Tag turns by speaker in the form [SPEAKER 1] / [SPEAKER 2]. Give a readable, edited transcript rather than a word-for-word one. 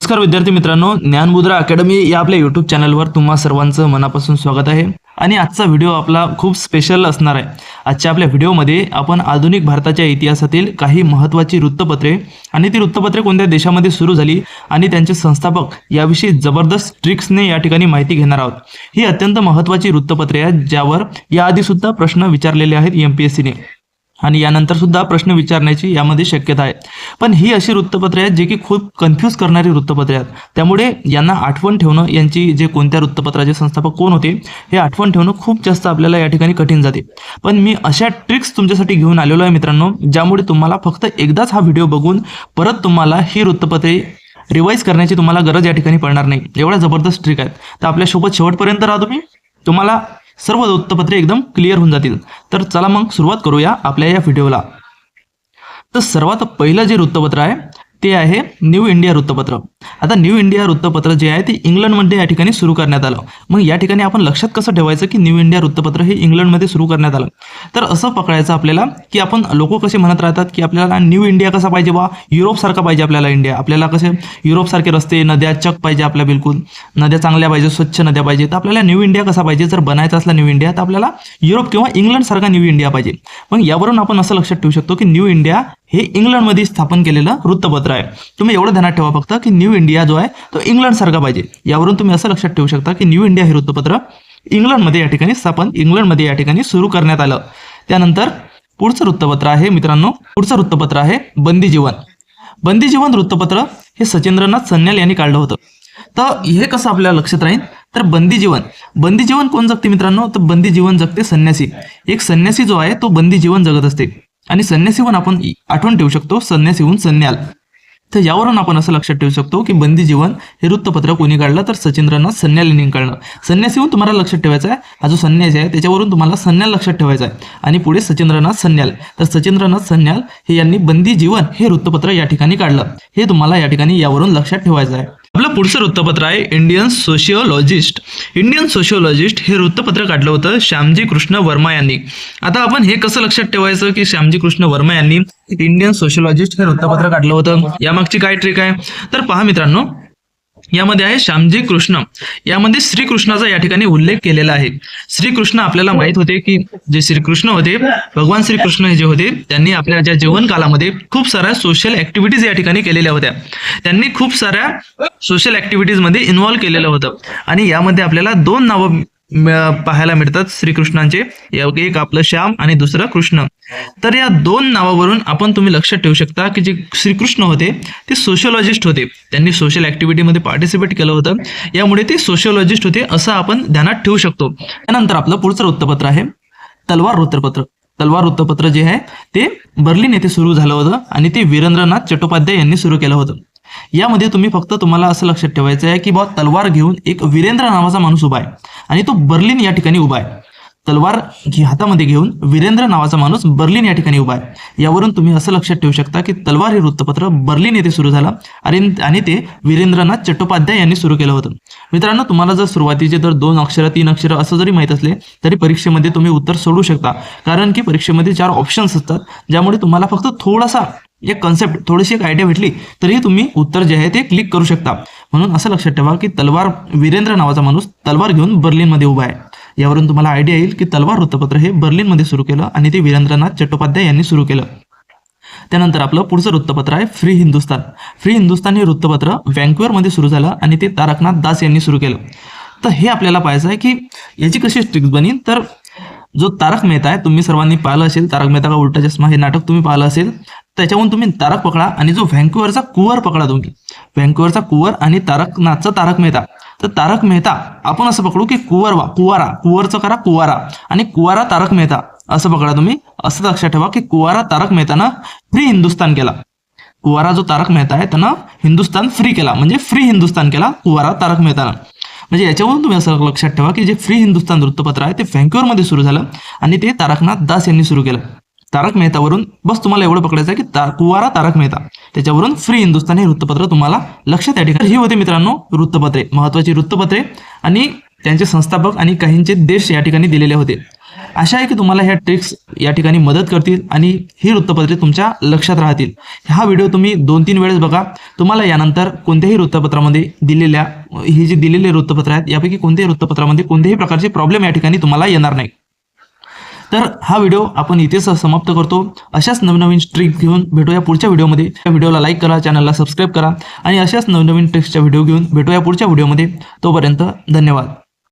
[SPEAKER 1] नमस्कार विद्यार्थी मित्रांनो, ज्ञानमुद्रा अकॅडमी या आपल्या यूट्यूब चॅनलवर तुम्हा सर्वांचं मनापासून स्वागत आहे। आणि आजचा व्हिडिओ आपला खूप स्पेशल असणार आहे। आजच्या आपल्या व्हिडिओमध्ये आपण आधुनिक भारताच्या इतिहासातील काही महत्त्वाची वृत्तपत्रे आणि ती वृत्तपत्रे कोणत्या देशामध्ये सुरू झाली आणि त्यांचे संस्थापक याविषयी जबरदस्त ट्रिक्सने या ठिकाणी माहिती घेणार आहोत। ही अत्यंत महत्त्वाची वृत्तपत्रे आहेत ज्यावर याआधी सुद्धा प्रश्न विचारलेले आहेत एमपीएससीने आणि यानंतर सुद्धा प्रश्न विचारण्याची यामध्ये शक्यता आहे। पण ही अशी वृत्तपत्रे आहेत जे की खूप कन्फ्यूज करणारी वृत्तपत्रे आहेत, त्यामुळे यांना आठवण ठेवणं, यांची जे कोणत्या वृत्तपत्राचे संस्थापक कोण होते हे आठवण ठेवणं खूप जास्त आपल्याला या ठिकाणी कठीण जाते। पण मी अशा ट्रिक्स तुमच्यासाठी घेऊन आलेलो आहे मित्रांनो, ज्यामुळे तुम्हाला फक्त एकदाच हा व्हिडिओ बघून परत तुम्हाला ही वृत्तपत्रे रिवाइज करण्याची तुम्हाला गरज या ठिकाणी पडणार नाही। एवढ्या जबरदस्त ट्रिक आहेत, तर आपल्यासोबत शेवटपर्यंत राहा तुम्ही, तुम्हाला सर्व वृत्तपत्रे एकदम क्लिअर होऊन जातील। तर चला मग सुरुवात करूया आपल्या या व्हिडिओला। तर सर्वात पहिलं जे वृत्तपत्र आहे ते आहे न्यू इंडिया वृत्तपत्र। आता न्यू इंडिया वृत्तपत्र जे आहे ते इंग्लंडमध्ये या ठिकाणी सुरू करण्यात आलं। मग या ठिकाणी आपण लक्षात कसं ठेवायचं की न्यू इंडिया वृत्तपत्र हे इंग्लंडमध्ये सुरू करण्यात आलं, तर असं पकडायचं आपल्याला की आपण लोक कसे म्हणत राहतात की आपल्याला न्यू इंडिया कसा पाहिजे, बा युरोप सारखा पाहिजे आपल्याला इंडिया, आपल्याला कसे युरोप सारखे रस्ते, नद्या चक पाहिजे आपल्या, बिलकुल नद्या चांगल्या पाहिजे, स्वच्छ नद्या पाहिजे। तर आपल्याला न्यू इंडिया कसा पाहिजे, जर बनायचा असला न्यू इंडिया तर आपल्याला युरोप किंवा इंग्लंड सारखा न्यू इंडिया पाहिजे। मग यावरून आपण असं लक्षात ठेवू शकतो की न्यू इंडिया हे इंग्लंडमध्ये स्थापन केलेलं वृत्तपत्र आहे। तुम्ही एवढं ध्यानात ठेवा फक्त की न्यू इंडिया जो आहे तो इंग्लंड सारखा पाहिजे। यावरून तुम्ही असं लक्षात ठेवू शकता की न्यू इंडिया हे वृत्तपत्र इंग्लंडमध्ये या ठिकाणी इंग्लंडमध्ये या ठिकाणी सुरू करण्यात आलं। त्यानंतर पुढचं वृत्तपत्र आहे मित्रांनो, पुढचं वृत्तपत्र आहे बंदी जीवन। बंदी जीवन वृत्तपत्र हे सचिंद्रनाथ सन्याल यांनी काढलं होतं। तर हे कसं आपल्याला लक्षात राहील, तर बंदी जीवन कोण जगते मित्रांनो, तर बंदी जीवन जगते संन्यासी। एक संन्यासी जो आहे तो बंदी जीवन जगत असते आणि संन्यासीहून आपण आठवण ठेवू शकतो संन्यासीहून सन्याल। तर यावरून आपण असं लक्षात ठेवू शकतो की बंदी जीवन हे वृत्तपत्र कोणी काढलं, तर सचिंद्रनाथ सन्याल यांनी काढलं। संन्यासीहून तुम्हाला लक्षात ठेवायचं आहे, हा जो संन्यासी आहे त्याच्यावरून तुम्हाला सन्याल लक्षात ठेवायचा आहे आणि पुढे सचिंद्रनाथ सन्याल। तर सचिंद्रनाथ सन्याल हे यांनी बंदी जीवन हे वृत्तपत्र या ठिकाणी काढलं, हे तुम्हाला या ठिकाणी यावरून लक्षात ठेवायचं आहे। आपलं पुढचं वृत्तपत्र आहे इंडियन सोशिओलॉजिस्ट। इंडियन सोशिओलॉजिस्ट हे वृत्तपत्र काढलं होतं श्यामजी कृष्ण वर्मा यांनी। आता आपण हे कसं लक्षात ठेवायचं की श्यामजी कृष्ण वर्मा यांनी इंडियन सोशिओलॉजिस्ट हे वृत्तपत्र काढलं होतं, यामागची काय ट्रिक आहे, तर पहा मित्रांनो, यामध्ये आहे श्यामजी कृष्ण, यामध्ये श्रीकृष्णाचा या ठिकाणी उल्लेख केलेला आहे। श्रीकृष्ण आपल्याला माहित होते की जे श्रीकृष्ण होते, भगवान श्रीकृष्ण हे जे होते त्यांनी आपल्या ज्या जीवन कालामध्ये खूप साऱ्या सोशल ऍक्टिव्हिटीज या ठिकाणी केलेल्या होत्या। त्यांनी खूप साऱ्या सोशल ऍक्टिव्हिटीज मध्ये इन्व्हॉल्व केलेलं होतं आणि यामध्ये आपल्याला दोन नावं पाहायला मिळतात श्रीकृष्णांचे, एक आपलं श्याम आणि दुसरं कृष्ण। तर या दोन नावावरून आपण तुम्ही लक्षात ठेवू शकता की जे श्रीकृष्ण होते ते सोशिओलॉजिस्ट होते, त्यांनी सोशल ऍक्टिव्हिटीमध्ये पार्टिसिपेट केलं होतं, यामुळे ते सोशिओलॉजिस्ट होते असं आपण ध्यानात ठेवू शकतो। त्यानंतर आपलं पुढचं वृत्तपत्र आहे तलवार वृत्तपत्र। तलवार वृत्तपत्र जे आहे ते बर्लिन येथे सुरू झालं होतं आणि ते वीरेंद्रनाथ चट्टोपाध्याय यांनी सुरू केलं होतं। यामध्ये तुम्हाला असं लक्षात ठेवायचं आहे की बा तलवार घेऊन एक वीरेंद्र नावाचा माणूस उभा आहे आणि तो बर्लिन या ठिकाणी उभा आहे। तलवार हातामध्ये घेऊन वीरेंद्र नावाचा माणूस बर्लिन या ठिकाणी उभा आहे। यावरून तुम्ही असं लक्षात ठेवू शकता की तलवार हे वृत्तपत्र बर्लिन येथे सुरू झालं आणि ते वीरेंद्रनाथ चट्टोपाध्याय यांनी सुरू केलं होतं। मित्रांनो, तुम्हाला जर सुरुवातीचे जर 2 अक्षर 3 अक्षर असं जरी माहीत असले तरी परीक्षेमध्ये तुम्ही उत्तर सोडू शकता, कारण की परीक्षेमध्ये 4 ऑप्शन्स असतात, ज्यामुळे तुम्हाला फक्त थोडासा एक कन्सेप्ट, थोडीशी एक आयडिया भेटली तरी तुम्ही उत्तर जे आहे ते क्लिक करू शकता। म्हणून असं लक्षात ठेवा की वीरेंद्र नावाचा माणूस तलवार घेऊन बर्लिनमध्ये उभा आहे। यावरून तुम्हाला आयडिया येईल की तलवार वृत्तपत्र हे बर्लिनमध्ये सुरू केलं आणि ते वीरेंद्रनाथ चट्टोपाध्याय यांनी सुरू केलं। त्यानंतर आपलं पुढचं वृत्तपत्र आहे फ्री हिंदुस्तान। फ्री हिंदुस्तान हे वृत्तपत्र व्हँक्युव्हरमध्ये सुरू झालं आणि ते तारकनाथ दास यांनी सुरू केलं। तर हे आपल्याला पाहायचं आहे की याची कशी ट्रिक बनी, तर जो तारक मेहता आहे, तुम्ही सर्वांनी पाहिलं असेल तारक मेहता का उलटा चष्मा हे नाटक तुम्ही पाहिलं असेल, त्याच्याहून तुम्ही तारक पकडा आणि जो व्हँक्युव्हरचा कुवर पकडा, तुम्ही व्हँक्युव्हरचा कुवर आणि तारकनाथचा तारक मेहता। तर तारक मेहता आपण असं पकडू की कुवरचं करा कुवारा आणि कुवारा तारक मेहता असं पकडा तुम्ही। असं लक्षात ठेवा की कुवारा तारक मेहतानं फ्री हिंदुस्तान केला। कुवारा जो तारक मेहता आहे त्यानं हिंदुस्तान फ्री केला, म्हणजे फ्री हिंदुस्तान केला कुवारा तारक मेहतानं। म्हणजे याच्यावरून तुम्ही असं लक्षात ठेवा की जे फ्री हिंदुस्तान वृत्तपत्र आहे ते व्हँक्युव्हरमध्ये सुरू झालं आणि ते तारकनाथ दास यांनी सुरू केलं। तारक मेहतावरून बस तुम्हाला एवढं पकडायचं आहे की कुवारा तारक मेहता, त्याच्यावरून फ्री हिंदुस्तान हे वृत्तपत्र तुम्हाला लक्षात या ठिकाणी। ही होते मित्रांनो वृत्तपत्रे, महत्त्वाची वृत्तपत्रे आणि त्यांचे संस्थापक आणि काहींचे देश या ठिकाणी दिलेले होते। आशा आहे की तुम्हाला ह्या ट्रिक्स या ठिकाणी मदत करतील आणि ही वृत्तपत्रे तुमच्या लक्षात राहतील. हा व्हिडिओ तुम्ही 2-3 वेळेस बघा. तुम्हाला यानंतर कोणत्याही वृत्तपत्रामध्ये दिलेल्या ही जी दिलेली वृत्तपत्र आहेत यापैकी कोणत्याही वृत्तपत्रामध्ये कोणत्याही प्रकारचे प्रॉब्लेम या ठिकाणी तुम्हाला येणार नाही. तर हा व्हिडिओ आपण इथेच समाप्त करतो. अशाच नवनवीन ट्रिक घेऊन भेटूया पुढच्या व्हिडिओमध्ये. या व्हिडिओला लाईक करा, चॅनलला सबस्क्राईब करा आणि अशाच नवनवीन ट्रिक्सच्या व्हिडिओ घेऊन भेटूया पुढच्या व्हिडिओमध्ये. तोपर्यंत धन्यवाद.